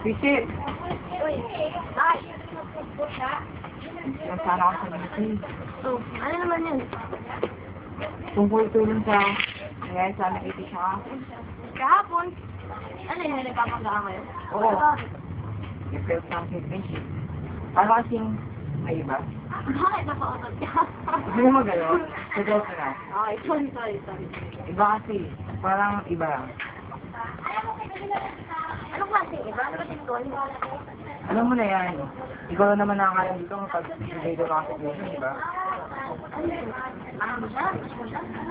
Pisit! Uy, ay! Nasana ako sa meeting. Oh, ano naman yun? Tungkol tulong sa nangyari sa amin 80 siya. Kahapon? Ano yun, nagpapagaan kayo? Oo. Bakit? I-felt something friendship. Ano kasing may iba? Bakit napautot ka? Hindi mo gano'n. Seryoso na. Okay, sorry. Iba kasi. Parang iba lang. Anong klase? Iba? Ano ba tinutulong? Alam mo na yan. Ikaw lang naman nakakalam dito kapag hindi ko nakasituation, di ba? Ano mo siya?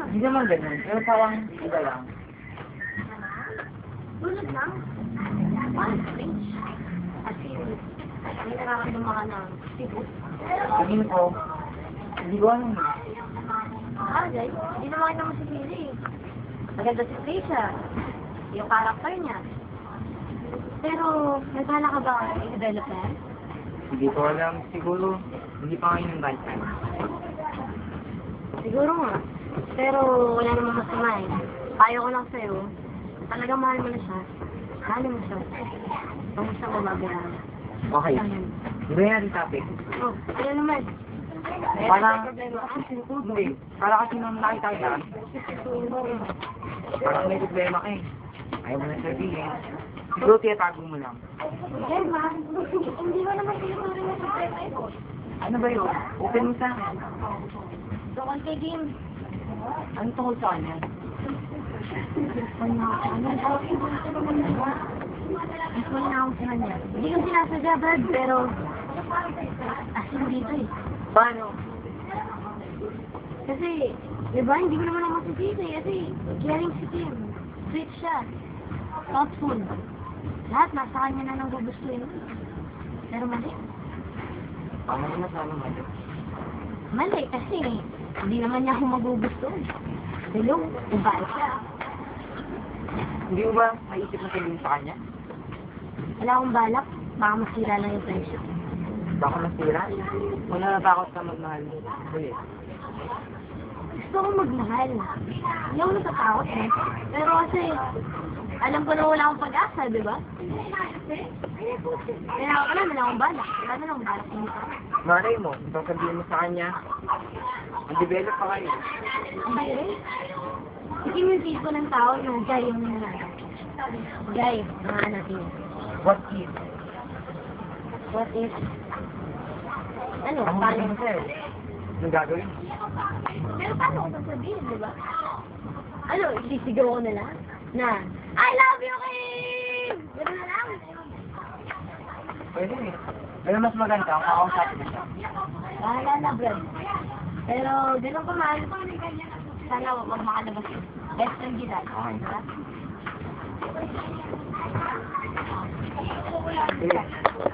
Hindi naman ganun. Pero parang iba lang. Tulad lang. Parang strange. As in, may nararamdaman ka ng sibuk. Sabihin ko, hindi ko alam. Guys, hindi naman kita masipili eh. Maganda si Trisha. Yung character niya. Pero, naghala ka ba i-develop na yan? Hindi ko alam. Siguro, hindi pa ngayon ng right time. Siguro nga. Pero, wala namang masama eh. Payo ko lang sa'yo. Talagang mahal mo na siya. Mahal mo siya. Huwag mo siyang mababayaan. Okay. Ayun. Iba yan ang topic. Oh, ano naman? Parang- May problema ka? Hindi. Para kasi nung nakita kita, parang may problema ka eh. Ayaw mo na sabihin. Siguro tiyatago mo lang. Hindi, ma. Hindi mo naman tinuturing na problema ito. Ano ba yun? Open mo sa akin. Tungkol kay Kim. Ano tungkol sa kanya? Mas wala na akong sa kanya. Hindi ko sinasadya, Brad, pero asin dito eh. Paano? Kasi, di ba, hindi ko naman ako masisisi kasi caring si Kim. Sweet siya. Thoughtful. Lahat nasa kanya na nang gugustuhin. Pero mali. Paano mo na sana mo? Mali kasi hindi naman niya ako magugustuhin. Hello, babae siya. Hindi mo ba maisip na sabihin sa kanya? Wala akong balak. Baka masira lang yung friendship. Baka nasira? Kung natatakot ka magmahal mo. Ulit. Gusto kong magmahal. Hindi ako natatakot eh. Pero kasi, alam ko na wala akong pag-asa, di ba? Kaya wala na akong balak. Wala na akong balak dito. Malay mo, ito sabihin mo sa kanya, mag-develop pa kayo. Hindi rin. Hindi yung tipo ng tao na guy yung guy, mga natin. What if? What if? Ano? Ang Paano? sabihin mo sa'yo? Anong gagawin? Pero paano ko sasabihin, di ba? Ano, isisigaw ko na lang? Na, I love you, Kim! Gano'n na lang. Pwede eh. Pero mas maganda kung kakausapin mo siya. Bahala na, Brad. Pero, gano'n pa man. Sana wag makalabas. Best friend kita. Okay. Diba? Sige.